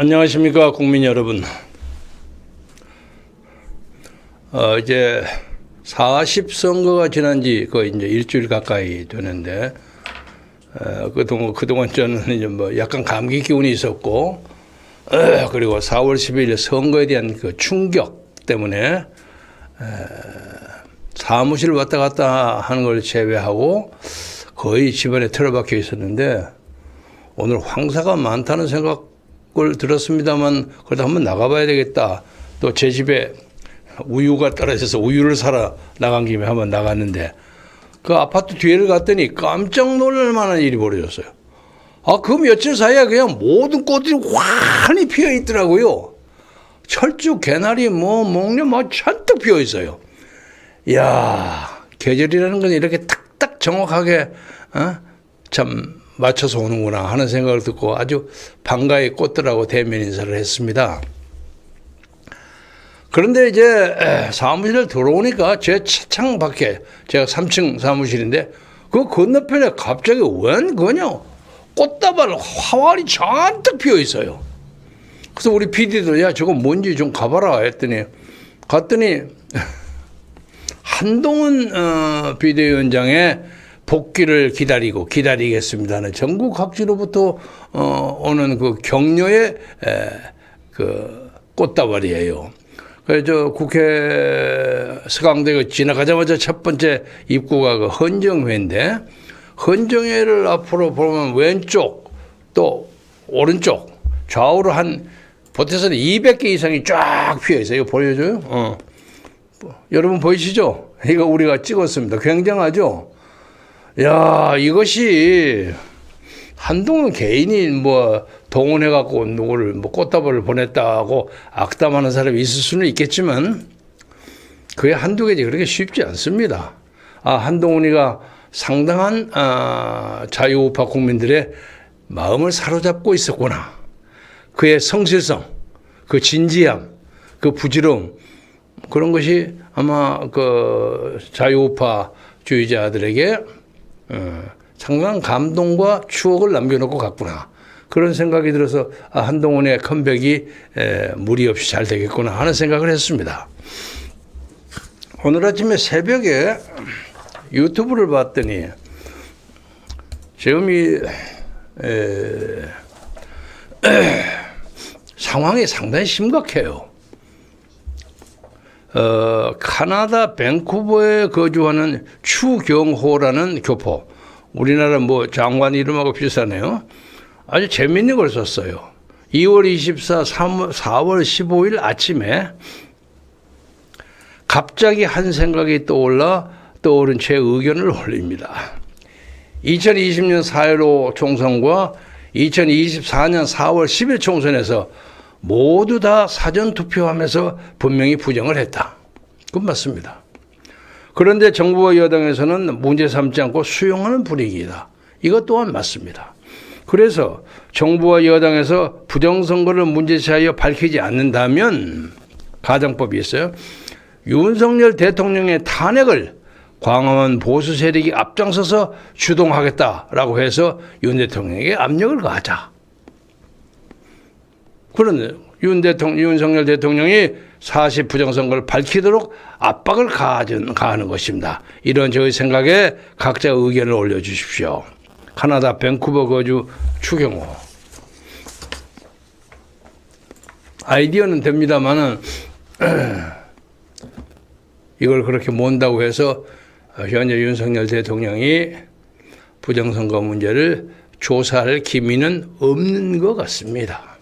안녕하십니까 국민 여러분. 이제 40선거가 지난 지 거의 이제 일주일 가까이 되는데, 그동안 저는 이제 뭐 약간 감기 기운이 있었고, 그리고 4월 10일 선거에 대한 그 충격 때문에, 사무실 왔다 갔다 하는 걸 제외하고 거의 집안에 틀어박혀 있었는데, 오늘 황사가 많다는 생각을 들었습니다만, 그래도 한번 나가봐야 되겠다. 또 제 집에 우유가 떨어져서 우유를 사러 나간 김에 한번 나갔는데, 그 아파트 뒤를 갔더니 깜짝 놀랄 만한 일이 벌어졌어요. 그 며칠 사이에 그냥 모든 꽃들이 환히 피어 있더라고요. 철쭉, 개나리, 목련 잔뜩 피어 있어요. 이야, 계절이라는 건 이렇게 딱딱 정확하게 참 맞춰서 오는구나 하는 생각을 듣고 아주 반가이 꽃들하고 대면 인사를 했습니다. 그런데 이제 사무실에 들어오니까 제 차창 밖에, 제가 3층 사무실인데 그 건너편에 갑자기 웬 거냐 꽃다발 화환이 잔뜩 피어 있어요. 그래서 우리 PD도 야 저거 뭔지 좀 가봐라 했더니 갔더니 한동훈 비대위원장의 복귀를 기다리겠습니다는 전국 각지로부터 오는 그 격려의 그 꽃다발이에요. 그래서 저 국회 서강대 지나가자마자 첫 번째 입구가 그 헌정회인데, 헌정회를 앞으로 보면 왼쪽 또 오른쪽 좌우로 한 보태서는 200개 이상이 쫙 피어 있어요. 이거 보여줘요? 여러분 보이시죠? 이거 우리가 찍었습니다. 굉장하죠? 야, 이것이 한동훈 개인이 뭐 동원해갖고 누구를 뭐 꽃다발을 보냈다고 악담하는 사람이 있을 수는 있겠지만, 그게 한두 개지 그렇게 쉽지 않습니다. 한동훈이가 상당한 자유우파 국민들의 마음을 사로잡고 있었구나. 그의 성실성, 그 진지함, 그 부지런함, 그런 것이 아마 그 자유우파 주의자들에게 상당한 감동과 추억을 남겨놓고 갔구나. 그런 생각이 들어서 한동훈의 컴백이 무리 없이 잘 되겠구나 하는 생각을 했습니다. 오늘 아침에 새벽에 유튜브를 봤더니 지금 이 상황이 상당히 심각해요. 카나다 밴쿠버에 거주하는 추경호라는 교포, 우리나라 뭐 장관 이름하고 비슷하네요. 아주 재밌는 걸 썼어요. 2월 24, 4월 15일 아침에 갑자기 한 생각이 떠오른 제 의견을 올립니다. 2020년 4.15 총선과 2024년 4월 10일 총선에서 모두 다 사전투표하면서 분명히 부정을 했다. 그건 맞습니다. 그런데 정부와 여당에서는 문제 삼지 않고 수용하는 분위기이다. 이것 또한 맞습니다. 그래서 정부와 여당에서 부정선거를 문제시하여 밝히지 않는다면 가정법이 있어요. 윤석열 대통령의 탄핵을 광화문 보수 세력이 앞장서서 주동하겠다라고 해서 윤 대통령에게 압력을 가하자. 그런데 윤석열 대통령이 사실 부정선거를 밝히도록 압박을 가하는 것입니다. 이런 저의 생각에 각자 의견을 올려주십시오. 카나다 밴쿠버 거주 추경호. 아이디어는 됩니다만은 이걸 그렇게 몬다고 해서 현재 윤석열 대통령이 부정선거 문제를 조사할 기미는 없는 것 같습니다.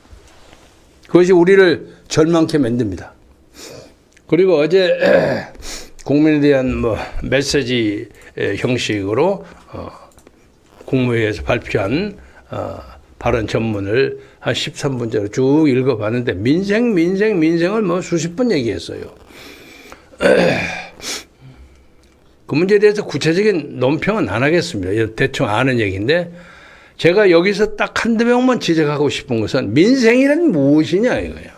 그것이 우리를 절망케 만듭니다. 그리고 어제 국민에 대한 메시지 형식으로 국무회의에서 발표한 발언 전문을 한 13분째로 쭉 읽어봤는데 민생을 수십 번 얘기했어요. 그 문제에 대해서 구체적인 논평은 안 하겠습니다. 대충 아는 얘기인데, 제가 여기서 딱 한두 명만 지적하고 싶은 것은 민생이란 무엇이냐 이거예요.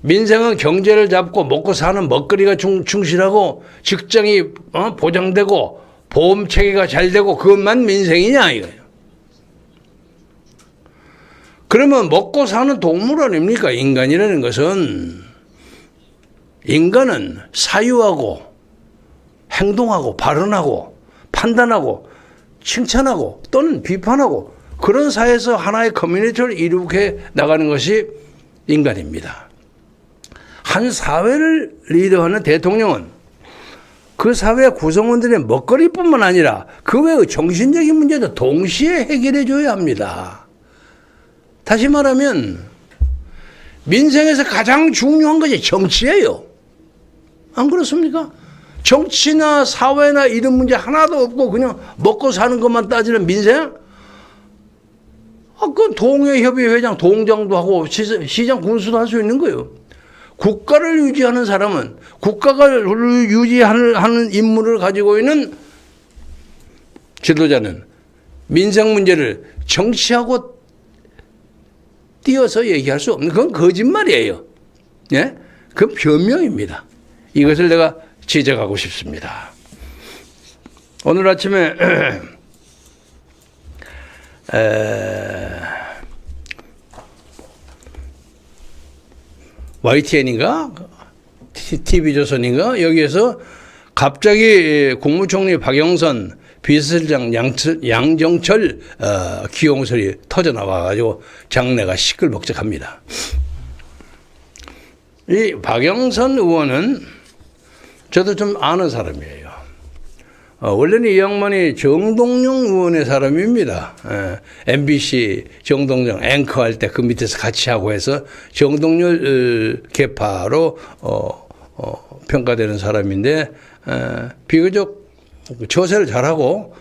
민생은 경제를 잡고 먹고 사는 먹거리가 충실하고 직장이 보장되고 보험 체계가 잘 되고 그것만 민생이냐 이거예요. 그러면 먹고 사는 동물 아닙니까? 인간이라는 것은. 인간은 사유하고 행동하고 발언하고 판단하고 칭찬하고 또는 비판하고 그런 사회에서 하나의 커뮤니티를 이룩해 나가는 것이 인간입니다. 한 사회를 리더하는 대통령은 그 사회 구성원들의 먹거리뿐만 아니라 그 외의 정신적인 문제도 동시에 해결해 줘야 합니다. 다시 말하면 민생에서 가장 중요한 것이 정치예요. 안 그렇습니까? 정치나 사회나 이런 문제 하나도 없고 그냥 먹고 사는 것만 따지는 민생? 그 동해협의회장 동장도 하고 시장 군수도 할 수 있는 거예요. 국가를 유지하는 사람은 국가가 유지하는 임무를 가지고 있는 지도자는 민생 문제를 정치하고 띄어서 얘기할 수 없는 그건 거짓말이에요. 예? 그건 변명입니다. 이것을 내가 지적하고 싶습니다. 오늘 아침에 YTN인가 TV조선인가 여기에서 갑자기 국무총리 박영선 비서실장 양정철 기용설이 터져나와가지고 장내가 시끌벅적합니다. 이 박영선 의원은 저도 좀 아는 사람이에요. 원래는 이 양반이 정동영 의원의 사람입니다. MBC 정동영 앵커할 때 그 밑에서 같이 하고 해서 정동열 계파로 평가되는 사람인데 비교적 처세를 잘하고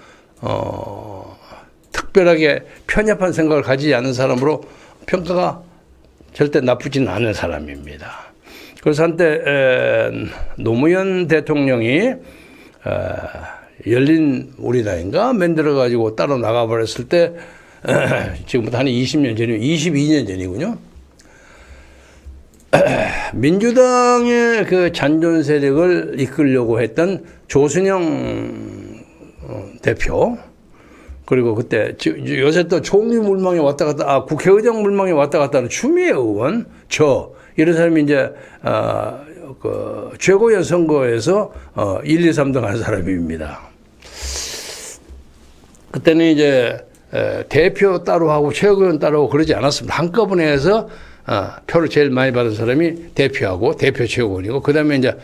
특별하게 편협한 생각을 가지지 않은 사람으로 평가가 절대 나쁘지는 않은 사람입니다. 그래서 한때 노무현 대통령이 열린 우리나라인가 만들어가지고 따로 나가버렸을 때 지금부터 한 20년 전이고 22년 전이군요. 민주당의 그 잔존 세력을 이끌려고 했던 조순영 대표 그리고 그때 요새 또 총리 물망에 왔다 갔다 국회의장 물망에 왔다 갔다 하는 추미애 의원 이런 사람이 이제 그 최고위원 선거에서 1, 2, 3등 한 사람입니다. 그때는 이제 대표 따로 하고 최고위원 따로 하고 그러지 않았습니다. 한꺼번에 해서 표를 제일 많이 받은 사람이 대표하고 대표 최고위원이고 그 다음에 이제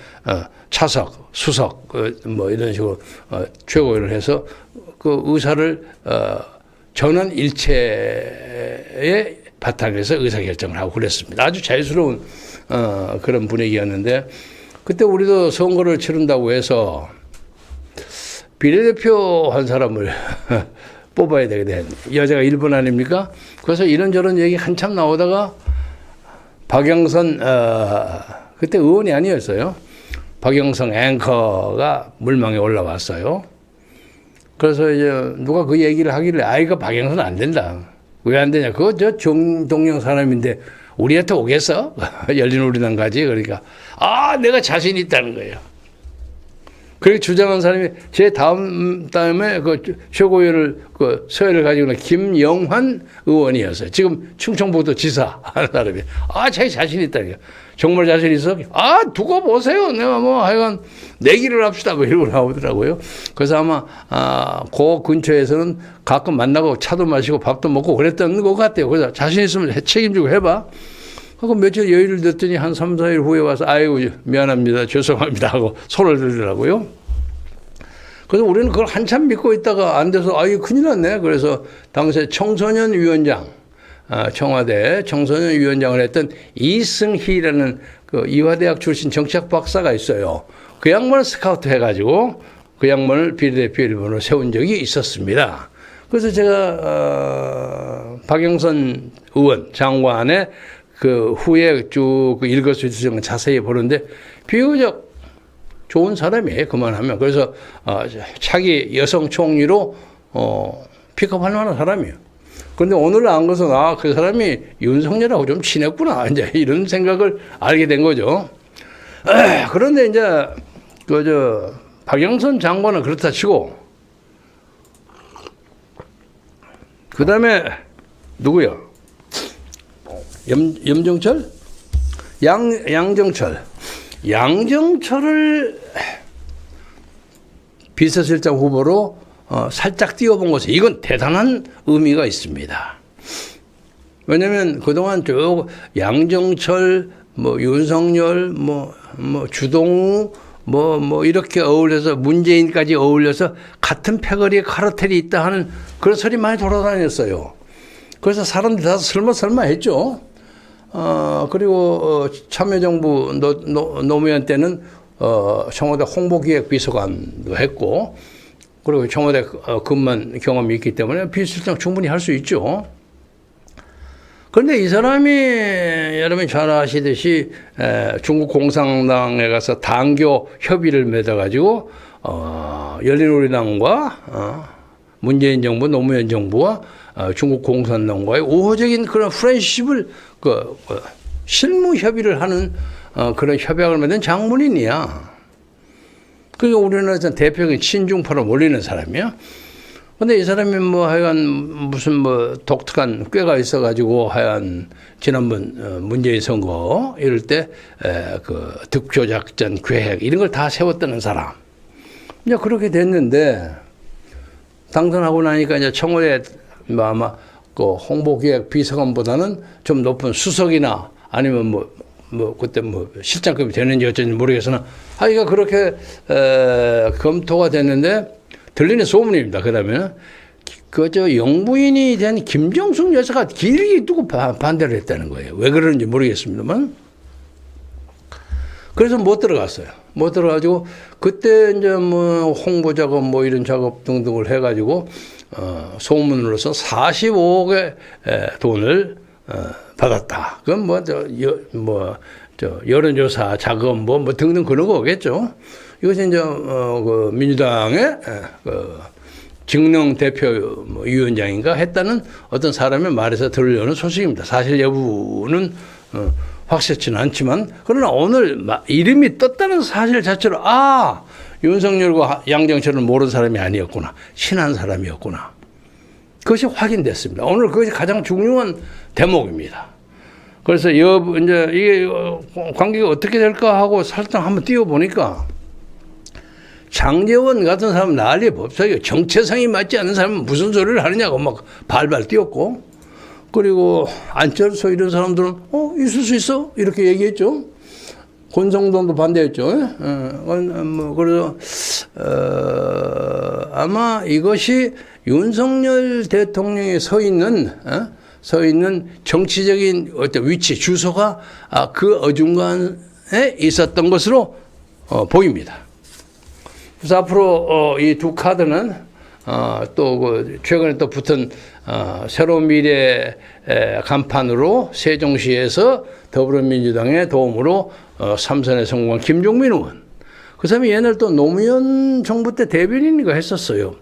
차석, 수석 뭐 이런 식으로 최고위원을 해서 그 의사를 전원 일체의 바탕에서 의사결정을 하고 그랬습니다. 아주 자유스러운 그런 분위기였는데 그때 우리도 선거를 치른다고 해서 비례대표 한 사람을 뽑아야 되게 된 여자가 1번 아닙니까? 그래서 이런저런 얘기 한참 나오다가 박영선 그때 의원이 아니었어요. 박영선 앵커가 물망에 올라왔어요. 그래서 이제 누가 그 얘기를 하길래 이거 박영선 안 된다. 왜 안 되냐? 그거 저 정동영 사람인데 우리한테 오겠어? 열린 우리당 가지. 그러니까 내가 자신 있다는 거예요. 그렇게 주장한 사람이 제 다음에 그 최고위원을 그 서열을 가지고 있는 김영환 의원이었어요. 지금 충청북도 지사 하는 사람이 자기 자신 있다니까. 정말 자신 있어? 두고 보세요. 내가 뭐 하여간 내기를 합시다. 뭐 이러고 나오더라고요. 그래서 아마 그 근처에서는 가끔 만나고 차도 마시고 밥도 먹고 그랬던 것 같아요. 그래서 자신 있으면 책임지고 해봐. 하고 며칠 여유를 뒀더니 한 3, 4일 후에 와서 아이고 미안합니다. 죄송합니다 하고 손을 들더라고요. 그래서 우리는 그걸 한참 믿고 있다가 안 돼서 큰일 났네. 그래서 당시에 청소년 위원장 청와대 청소년 위원장을 했던 이승희라는 그 이화대학 출신 정치학 박사가 있어요. 그 양반을 스카우트 해가지고 그 양반을 비례대표 1번으로 세운 적이 있었습니다. 그래서 제가 박영선 의원 장관의 그 후에 쭉 일거수일투족을 자세히 보는데 비교적 좋은 사람이에요. 그만하면. 그래서 차기 여성 총리로 픽업할 만한 사람이에요. 그런데 오늘 안 것은 그 사람이 윤석열하고 좀 친했구나. 이제 이런 생각을 알게 된 거죠. 그런데 이제 박영선 장관은 그렇다 치고 그 다음에 누구요? 염정철? 양정철. 양정철을 비서실장 후보로 살짝 띄워본 것은 이건 대단한 의미가 있습니다. 왜냐하면 그동안 쭉 양정철, 뭐 윤석열, 뭐 주동우, 뭐 이렇게 어울려서 문재인까지 어울려서 같은 패거리에 카르텔이 있다 하는 그런 소리 많이 돌아다녔어요. 그래서 사람들이 다 설마 했죠. 그리고 참여정부 노무현 때는 청와대 홍보기획비서관도 했고, 그리고 청와대 근무한 경험이 있기 때문에 비서실장 충분히 할 수 있죠. 그런데 이 사람이 여러분이 잘 아시듯이 중국 공산당에 가서 당교 협의를 맺어가지고 열린우리당과 문재인 정부, 노무현 정부와 중국 공산당과의 우호적인 그런 프렌드십을 실무 협의를 하는 그런 협약을 맺은 장본인이야. 그러니까 우리나라에서 대표적인 친중파로 몰리는 사람이야. 근데 이 사람이 뭐 하여간 무슨 뭐 독특한 꾀가 있어가지고 하여간 지난번 문재인 선거 이럴 때 그 득표 작전 계획 이런 걸 다 세웠다는 사람. 이제 그렇게 됐는데 당선하고 나니까 이제 청와대 뭐 아마 그 홍보기획 비서관보다는 좀 높은 수석이나 아니면 뭐 그때 뭐 실장급이 되는지 어쩐지 모르겠으나 하여간 그렇게 검토가 됐는데. 들리는 소문입니다. 그다음에는 그저 영부인이 된 김정숙 여사가 길게 두고 반대를 했다는 거예요. 왜 그러는지 모르겠습니다만. 그래서 못 들어갔어요. 못 들어가지고 그때 이제 뭐 홍보 작업 뭐 이런 작업 등등을 해가지고 소문으로서 45억의 돈을 받았다. 그건 여론조사 자금 뭐 등등 그런 거겠죠. 이것이 이제 그 민주당의 직능 대표 위원장인가 했다는 어떤 사람의 말에서 들려오는 소식입니다. 사실 여부는 확실치는 않지만 그러나 오늘 이름이 떴다는 사실 자체로 윤석열과 양정철은 모르는 사람이 아니었구나. 친한 사람이었구나. 그것이 확인됐습니다. 오늘 그것이 가장 중요한 대목입니다. 그래서 이제 이게 관계가 어떻게 될까 하고 살짝 한번 띄워보니까 장제원 같은 사람은 난리 법석이에요. 정체성이 맞지 않는 사람은 무슨 소리를 하느냐고 막 발발 뛰었고, 그리고 안철수 이런 사람들은 있을 수 있어 이렇게 얘기했죠. 권성동도 반대했죠. 그래서 아마 이것이 윤석열 대통령이 서 있는 정치적인 어떤 위치 주소가 그 어중간에 있었던 것으로 보입니다. 그래서 앞으로 이 두 카드는 또 그 최근에 또 붙은 새로운 미래 간판으로 세종시에서 더불어민주당의 도움으로 3선에 성공한 김종민 의원. 그 사람이 옛날 또 노무현 정부 때 대변인인가 했었어요.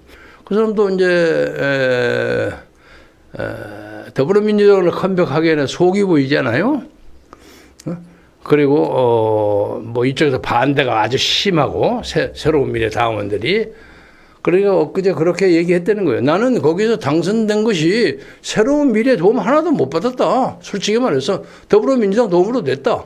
그 사람도 이제 더불어민주당을 컴백하기에는 속이 보이잖아요. 그리고 뭐 이쪽에서 반대가 아주 심하고 새로운 미래 당원들이 그러니까 엊그제 그렇게 얘기했다는 거예요. 나는 거기서 당선된 것이 새로운 미래 도움 하나도 못 받았다. 솔직히 말해서 더불어민주당 도움으로 냈다.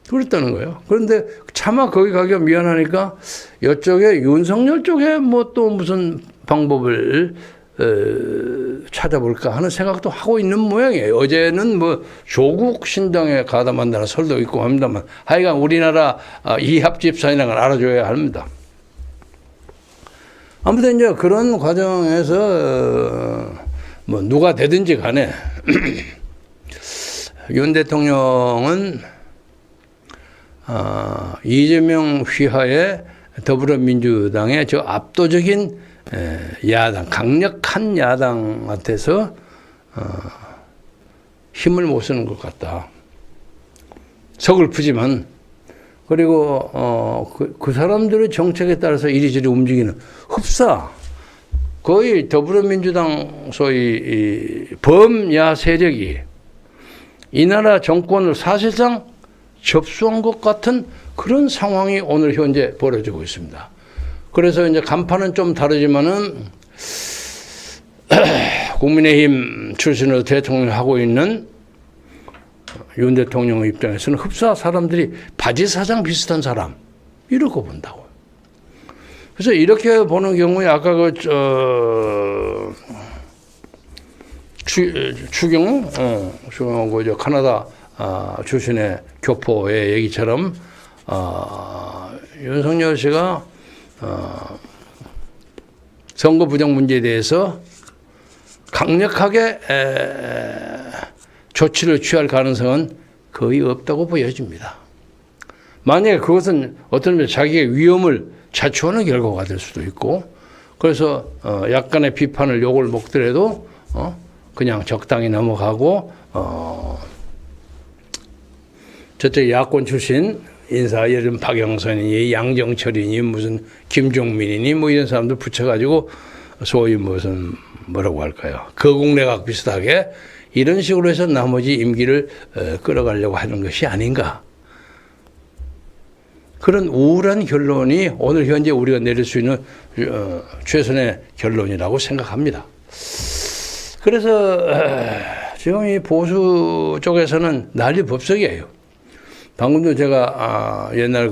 그랬다는 거예요. 그런데 차마 거기 가기가 미안하니까 이쪽에 윤석열 쪽에 뭐 또 무슨 방법을 찾아볼까 하는 생각도 하고 있는 모양이에요. 어제는 뭐 조국 신당에 가담한다는 설도 있고 합니다만 하여간 우리나라 이합집산이라는 걸 알아줘야 합니다. 아무튼 이제 그런 과정에서 뭐 누가 되든지 간에 윤 대통령은 이재명 휘하에 더불어민주당의 저 압도적인 야당, 강력한 야당한테서 힘을 못 쓰는 것 같다. 서글프지만 그리고 그 사람들의 정책에 따라서 이리저리 움직이는 흡사 거의 더불어민주당 소위 범야 세력이 이 나라 정권을 사실상 접수한 것 같은 그런 상황이 오늘 현재 벌어지고 있습니다. 그래서 이제 간판은 좀 다르지만은 국민의힘 출신으로 대통령을 하고 있는 윤 대통령 입장에서는 흡사 사람들이 바지 사장 비슷한 사람 이러고 본다고. 그래서 이렇게 보는 경우에 아까 추경호 카나다 출신의 교포의 얘기처럼 윤석열 씨가 선거 부정 문제에 대해서 강력하게 조치를 취할 가능성은 거의 없다고 보여집니다. 만약에 그것은 어떤 면에서 자기의 위험을 자초하는 결과가 될 수도 있고, 그래서 약간의 비판을 욕을 먹더라도 그냥 적당히 넘어가고 저쪽 야권 출신 인사, 예를 들면 박영선이니 양정철이니 무슨 김종민이니 뭐 이런 사람들 붙여가지고 소위 무슨 뭐라고 할까요? 거국내각 비슷하게 이런 식으로 해서 나머지 임기를 끌어가려고 하는 것이 아닌가. 그런 우울한 결론이 오늘 현재 우리가 내릴 수 있는 최선의 결론이라고 생각합니다. 그래서 지금 이 보수 쪽에서는 난리 법석이에요. 방금도 제가 옛날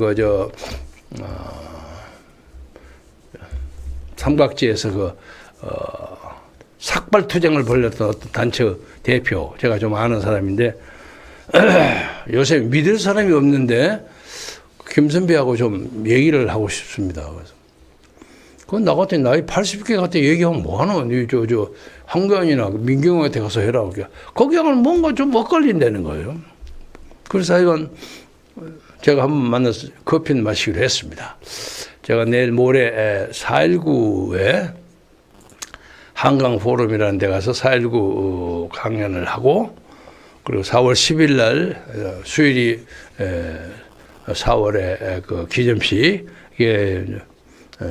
삼각지에서 삭발투쟁을 벌였던 어떤 단체 대표, 제가 좀 아는 사람인데 요새 믿을 사람이 없는데 김선배하고 좀 얘기를 하고 싶습니다. 그래서 그건 나 같은 나이 80개 같은 얘기하면 뭐하노? 황교안이나 민경호한테 가서 해라. 거기 가면 뭔가 좀 엇갈린다는 거예요. 그래서 이건 제가 한번 만나서 커피는 마시기로 했습니다. 제가 내일 모레 4.19에 한강 포럼이라는 데 가서 4.19 강연을 하고, 그리고 4월 10일 날 수요일이 4월에 그 기점식, 이게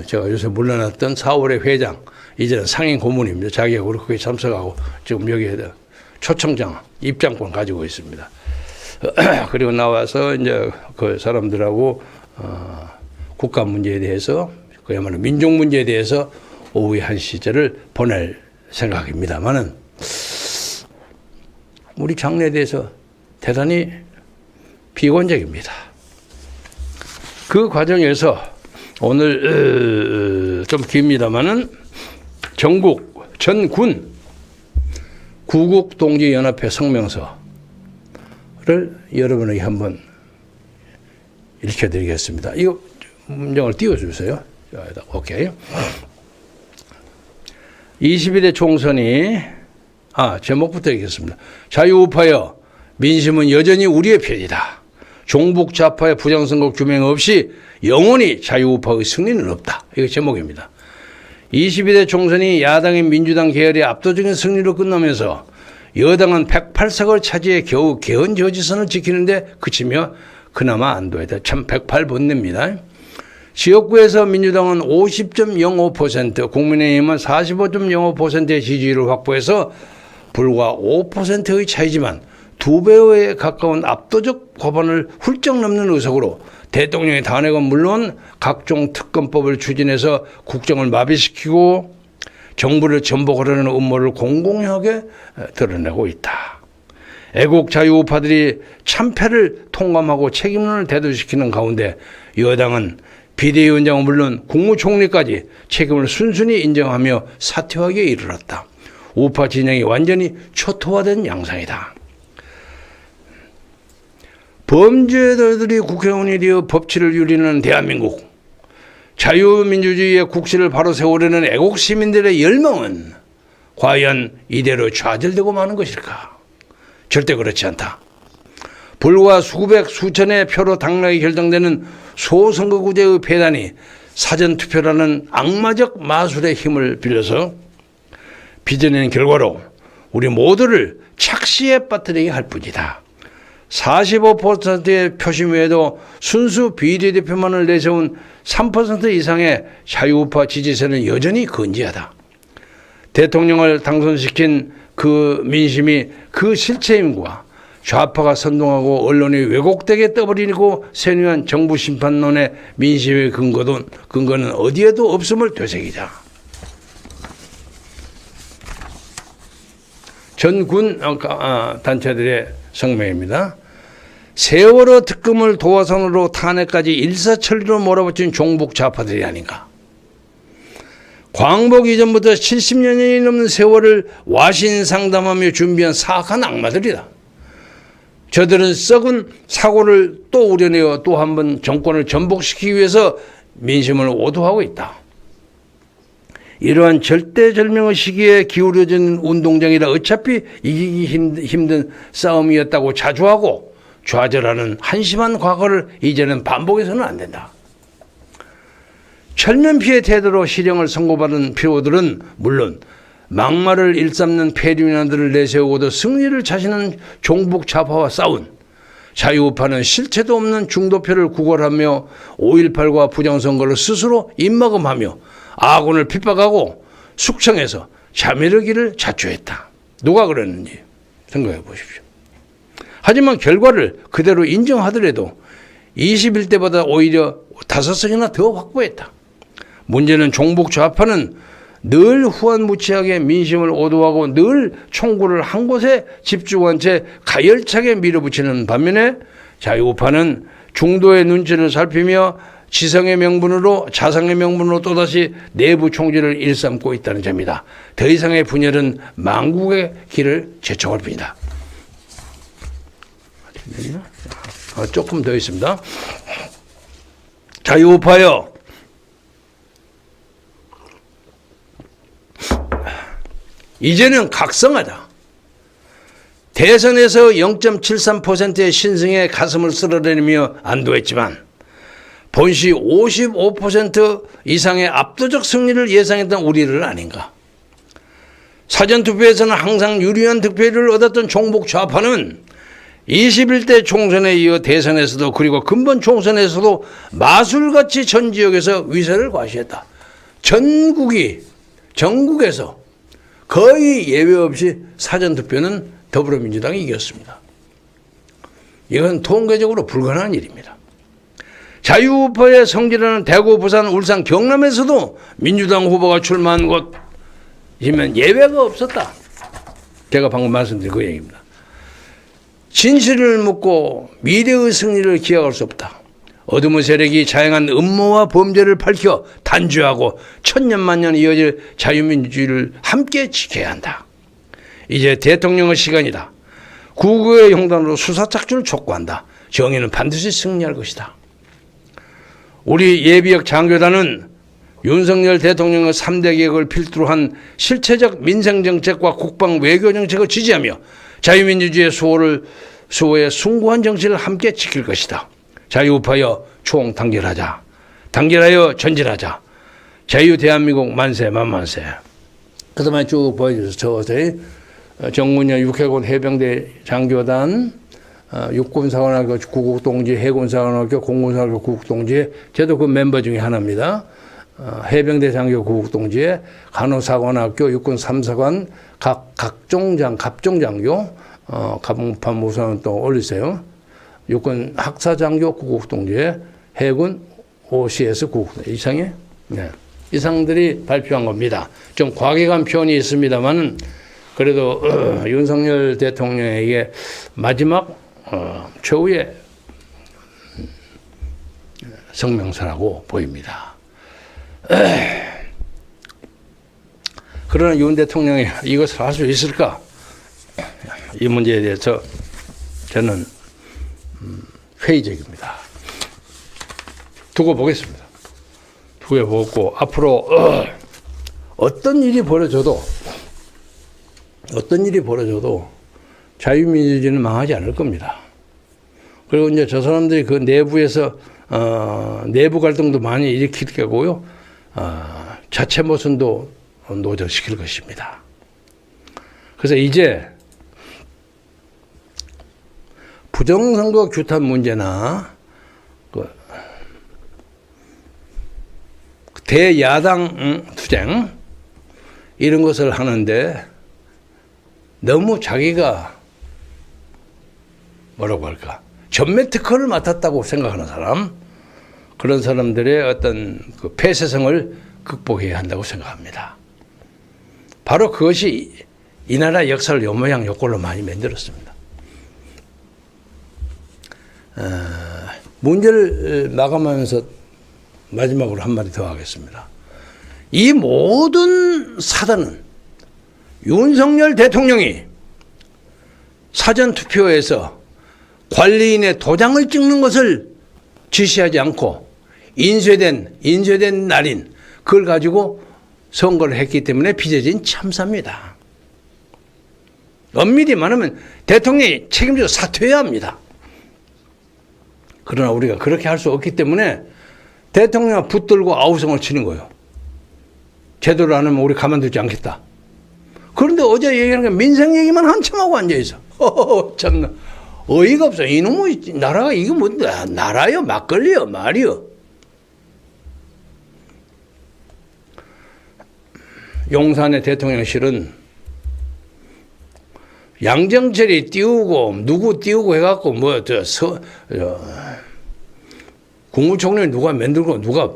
제가 요새 물러났던 4월의 회장, 이제는 상임 고문입니다. 자기하고 거기에 참석하고 지금 여기에 초청장, 입장권 가지고 있습니다. 그리고 나와서 이제 그 사람들하고 국가 문제에 대해서, 그야말로 민족 문제에 대해서 오후에 한 시절을 보낼 생각입니다만은, 우리 장래에 대해서 대단히 비관적입니다. 그 과정에서 오늘 좀 깁니다만은 전국 전군 구국동지연합회 성명서를 여러분에게 한번 읽혀드리겠습니다. 이거 문장을 띄워주세요. 오케이. 21대 총선이 제목부터 읽겠습니다. 자유우파여, 민심은 여전히 우리의 편이다. 종북 좌파의 부정선거 규명 없이 영원히 자유우파의 승리는 없다. 이거 제목입니다. 22대 총선이 야당인 민주당 계열의 압도적인 승리로 끝나면서 여당은 108석을 차지해 겨우 개헌 저지선을 지키는데 그치며 그나마 안도해다. 참 108번뇌입니다. 지역구에서 민주당은 50.05%, 국민의힘은 45.05%의 지지율을 확보해서 불과 5%의 차이지만 2배에 가까운 압도적 과반을 훌쩍 넘는 의석으로 대통령의 탄핵은 물론 각종 특검법을 추진해서 국정을 마비시키고 정부를 전복하려는 음모를 공공하게 드러내고 있다. 애국 자유우파들이 참패를 통감하고 책임론을 대두시키는 가운데 여당은 비대위원장은 물론 국무총리까지 책임을 순순히 인정하며 사퇴하기에 이르렀다. 우파 진영이 완전히 초토화된 양상이다. 범죄자들이 국회의원이 되어 법치를 유리는 대한민국, 자유민주주의의 국시를 바로 세우려는 애국 시민들의 열망은 과연 이대로 좌절되고 마는 것일까? 절대 그렇지 않다. 불과 수백 수천의 표로 당락이 결정되는 소선거구제의 폐단이 사전투표라는 악마적 마술의 힘을 빌려서 빚어낸 결과로 우리 모두를 착시에 빠뜨리게 할 뿐이다. 45%의 표심 외에도 순수 비례대표만을 내세운 3% 이상의 자유우파 지지세는 여전히 건재하다. 대통령을 당선시킨 그 민심이 그 실체임과 좌파가 선동하고 언론이 왜곡되게 떠버리고 세뇌한 정부 심판론의 민심의 근거는 어디에도 없음을 되새기자. 전군 단체들의 성명입니다. 세월호 특검을 도화선으로 탄핵까지 일사천리로 몰아붙인 종북 좌파들이 아닌가. 광복 이전부터 70년이 넘는 세월을 와신상담하며 준비한 사악한 악마들이다. 저들은 썩은 사고를 또 우려내어 또 한 번 정권을 전복시키기 위해서 민심을 오도하고 있다. 이러한 절대절명의 시기에 기울어진 운동장이라 어차피 이기기 힘든 싸움이었다고 자주하고 좌절하는 한심한 과거를 이제는 반복해서는 안 된다. 철면피의 태도로 실형을 선고받은 피로들은 물론 막말을 일삼는 폐륜아들을 내세우고도 승리를 자신한 종북 좌파와 싸운 자유우파는 실체도 없는 중도표를 구걸하며 5.18과 부정선거를 스스로 입막음하며 아군을 핍박하고 숙청해서 자멸의 길을 자초했다. 누가 그랬는지 생각해 보십시오. 하지만 결과를 그대로 인정하더라도 21대보다 오히려 5석이나 더 확보했다. 문제는 종북 좌파는 늘 후한무치하게 민심을 오도하고 늘 총구를 한 곳에 집중한 채 가열차게 밀어붙이는 반면에 자유우파는 중도의 눈치를 살피며 지성의 명분으로 자성의 명분으로 또다시 내부 총질을 일삼고 있다는 점이다. 더 이상의 분열은 망국의 길을 재촉할 뿐이다. 조금 더 있습니다. 자유우파여, 이제는 각성하자. 대선에서 0.73%의 신승에 가슴을 쓸어내리며 안도했지만 본시 55% 이상의 압도적 승리를 예상했던 우리를 아닌가. 사전투표에서는 항상 유리한 득표율을 얻었던 종북 좌파는 21대 총선에 이어 대선에서도 그리고 근본 총선에서도 마술같이 전 지역에서 위세를 과시했다. 전국에서 거의 예외 없이 사전투표는 더불어민주당이 이겼습니다. 이건 통계적으로 불가능한 일입니다. 자유우파의 성지라는 대구, 부산, 울산, 경남에서도 민주당 후보가 출마한 곳이면 예외가 없었다. 제가 방금 말씀드린 그 얘기입니다. 진실을 묻고 미래의 승리를 기약할 수 없다. 어둠의 세력이 자행한 음모와 범죄를 밝혀 단죄하고 천년만년 이어질 자유민주주의를 함께 지켜야 한다. 이제 대통령의 시간이다. 구구의 형단으로 수사착취를 촉구한다. 정의는 반드시 승리할 것이다. 우리 예비역 장교단은 윤석열 대통령의 3대 개혁을 필두로 한 실체적 민생정책과 국방 외교정책을 지지하며 자유민주주의의 수호의 숭고한 정신을 함께 지킬 것이다. 자유우파여 총 단결하자. 단결하여 전진하자. 자유 대한민국 만세 만만세. 그다음에 쭉 보여주세요. 정문현 육해군 해병대 장교단, 육군사관학교 구국동지, 해군사관학교 공군사관학교 구국동지, 저도 그 멤버 중에 하나입니다. 해병대 장교 구국동지에 간호사관학교 육군 3사관 갑종장교, 갑판 우선은 또 올리세요. 육군 학사장교 구국동지에 해군 OCS 구국동지 이상해? 네. 이상들이 발표한 겁니다. 좀 과격한 표현이 있습니다만 그래도 윤석열 대통령에게 마지막 최후의 성명서라고 보입니다. 그러나 윤 대통령이 이것을 할 수 있을까? 이 문제에 대해서 저는 회의적입니다. 두고 보겠습니다. 두고 보고 앞으로 어떤 일이 벌어져도 자유민주주의는 망하지 않을 겁니다. 그리고 이제 저 사람들이 그 내부에서 내부 갈등도 많이 일으킬 거고요. 자체 모순도 노정시킬 것입니다. 그래서 이제 부정선거 규탄 문제나 대야당 투쟁 이런 것을 하는데 너무 자기가 뭐라고 할까 전매 특허를 맡았다고 생각하는 사람, 그런 사람들의 어떤 그 폐쇄성을 극복해야 한다고 생각합니다. 바로 그것이 이 나라 역사를 요 모양 요 꼴로 많이 만들었습니다. 문제를 마감하면서 마지막으로 한마디 더 하겠습니다. 이 모든 사단은 윤석열 대통령이 사전투표에서 관리인의 도장을 찍는 것을 지시하지 않고 인쇄된 날인 그걸 가지고 선거를 했기 때문에 빚어진 참사입니다. 엄밀히 말하면 대통령이 책임져서 사퇴해야 합니다. 그러나 우리가 그렇게 할 수 없기 때문에 대통령을 붙들고 아우성을 치는 거예요. 제대로 안 하면 우리 가만두지 않겠다. 그런데 어제 얘기하는 게 민생 얘기만 한참 하고 앉아있어. 참나. 어이가 없어. 이놈의 나라가 이게 뭐 나라요? 막걸리요? 말이요? 용산의 대통령실은 양정철이 띄우고 누구 띄우고 해갖고 국무총리 누가 만들고 누가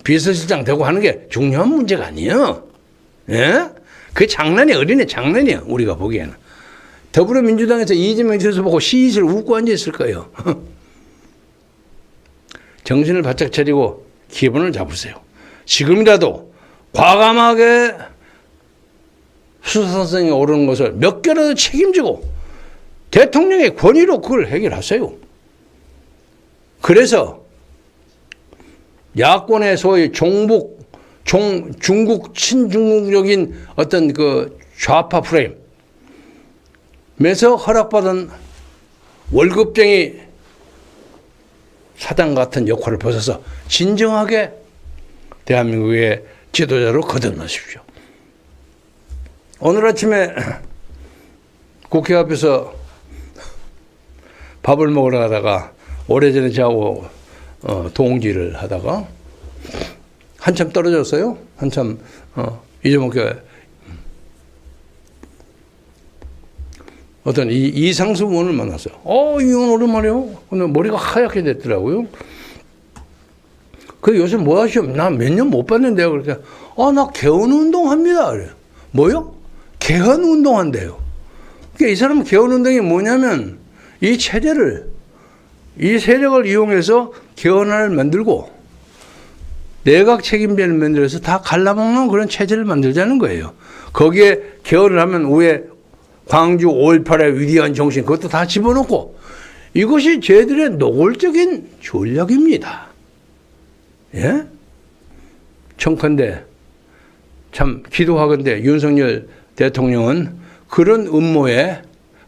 비서실장 되고 하는 게 중요한 문제가 아니에요. 예? 그 장난이 어린애 장난이야. 우리가 보기에는. 더불어민주당에서 이재명 지사 보고 시시를 웃고 앉아있을 거예요. 정신을 바짝 차리고 기분을 잡으세요. 지금이라도 과감하게 수사선상에 오르는 것을 몇 개라도 책임지고 대통령의 권위로 그걸 해결하세요. 그래서 야권의 소위 중국 친중국적인 어떤 그 좌파 프레임에서 허락받은 월급쟁이 사당 같은 역할을 벗어서 진정하게 대한민국의 지도자로 거듭나십시오. 오늘 아침에 국회 앞에서 밥을 먹으러 가다가 오래전에 저하고 동지를 하다가 한참 떨어졌어요. 한참 잊어먹게 어떤 이상수 의원을 만났어요. 이 의원 오랜만이요. 근데 머리가 하얗게 됐더라고요. 그 요새 뭐 하시오? 나 몇 년 못 봤는데요. 그러니까 나 개헌 운동합니다. 그래요. 뭐요? 개헌 운동한대요. 그러니까 이 사람은 개헌 운동이 뭐냐면 이 체제를 이 세력을 이용해서 개헌안을 만들고 내각 책임제를 만들어서 다 갈라먹는 그런 체제를 만들자는 거예요. 거기에 개헌을 하면 위에 광주 5.18의 위대한 정신 그것도 다 집어넣고 이것이 저희들의 노골적인 전략입니다. 예? 청컨대 참 기도하건대 윤석열 대통령은 그런 음모에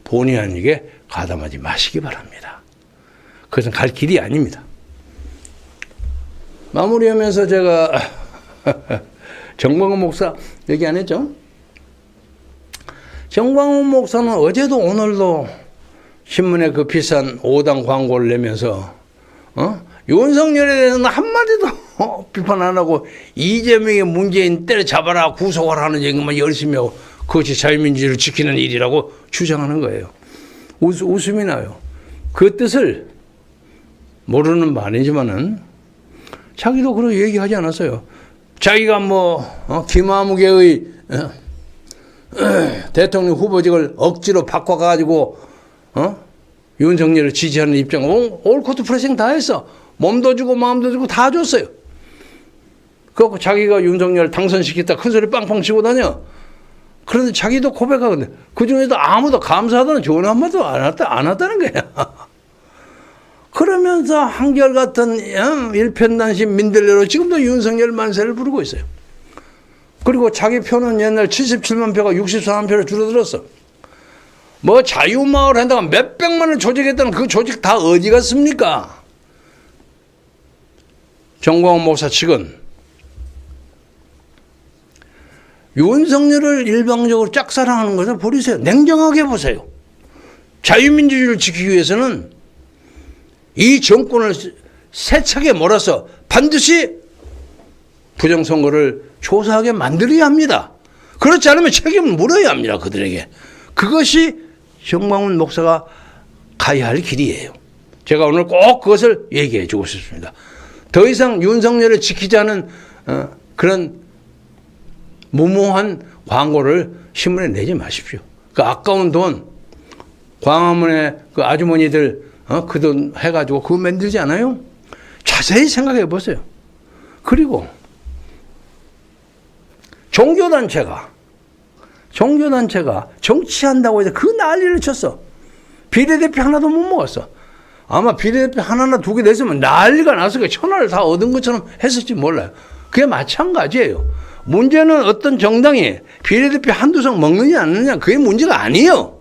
본의 아니게 가담하지 마시기 바랍니다. 그것은 갈 길이 아닙니다. 마무리하면서 제가 정광훈 목사 얘기 안 했죠? 정광훈 목사는 어제도 오늘도 신문에 그 비싼 5당 광고를 내면서 윤석열에 대해서는 한마디도 비판 안 하고 이재명의 문재인 때려잡아라 구속을 하는 얘기만 열심히 하고 그것이 자유민주주의를 지키는 일이라고 주장하는 거예요. 웃음이 나요. 그 뜻을 모르는 말이지만은 자기도 그렇게 얘기하지 않았어요. 자기가 김아무개의 대통령 후보직을 억지로 바꿔가지고 윤석열을 지지하는 입장 올코트 프레싱 다 했어. 몸도 주고 마음도 주고 다 줬어요. 그래서 자기가 윤석열 당선시켰다 큰 소리 빵빵 치고 다녀. 그런데 자기도 고백하거든요. 그중에도 아무도 감사하다는 좋은 한마디도 안 왔다는 거야. 그러면서 한결같은 일편단심 민들레로 지금도 윤석열 만세를 부르고 있어요. 그리고 자기 표는 옛날 77만 표가 64만 표로 줄어들었어. 자유마을 한다고 몇백만을 조직했다는 그 조직 다 어디 갔습니까? 정광훈 목사 측은 윤석열을 일방적으로 짝사랑하는 것을 버리세요. 냉정하게 보세요. 자유민주주의를 지키기 위해서는 이 정권을 세차게 몰아서 반드시 부정선거를 조사하게 만들어야 합니다. 그렇지 않으면 책임을 물어야 합니다. 그들에게. 그것이 정광훈 목사가 가야 할 길이에요. 제가 오늘 꼭 그것을 얘기해 주고 싶습니다. 더 이상 윤석열을 지키자는 그런 무모한 광고를 신문에 내지 마십시오. 그 아까운 돈, 광화문에 그 아주머니들 그 돈 해가지고 그거 만들지 않아요? 자세히 생각해 보세요. 그리고 종교단체가 정치한다고 해서 그 난리를 쳤어. 비례대표 하나도 못 먹었어. 아마 비례대표 하나나 두 개 냈으면 난리가 났을 거예요. 천하를 다 얻은 것처럼 했을지 몰라요. 그게 마찬가지예요. 문제는 어떤 정당이 비례대표 한두 석 먹느냐 안 먹느냐 그게 문제가 아니에요.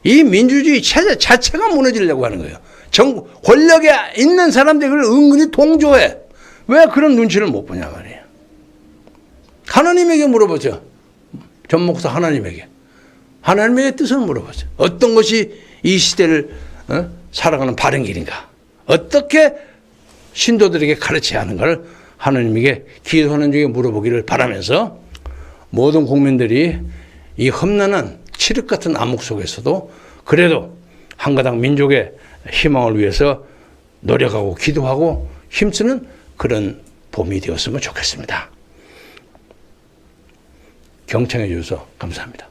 이 민주주의 체제 자체가 무너지려고 하는 거예요. 권력에 있는 사람들이 그걸 은근히 동조해. 왜 그런 눈치를 못 보냐 말이에요. 하나님에게 물어보죠. 전 목사 하나님에게. 하나님의 뜻을 물어보죠. 어떤 것이 이 시대를 살아가는 바른 길인가. 어떻게 신도들에게 가르쳐야 하는가를 하나님에게 기도하는 중에 물어보기를 바라면서 모든 국민들이 이 험난한 칠흑 같은 암흑 속에서도 그래도 한가닥 민족의 희망을 위해서 노력하고 기도하고 힘쓰는 그런 봄이 되었으면 좋겠습니다. 경청해 주셔서 감사합니다.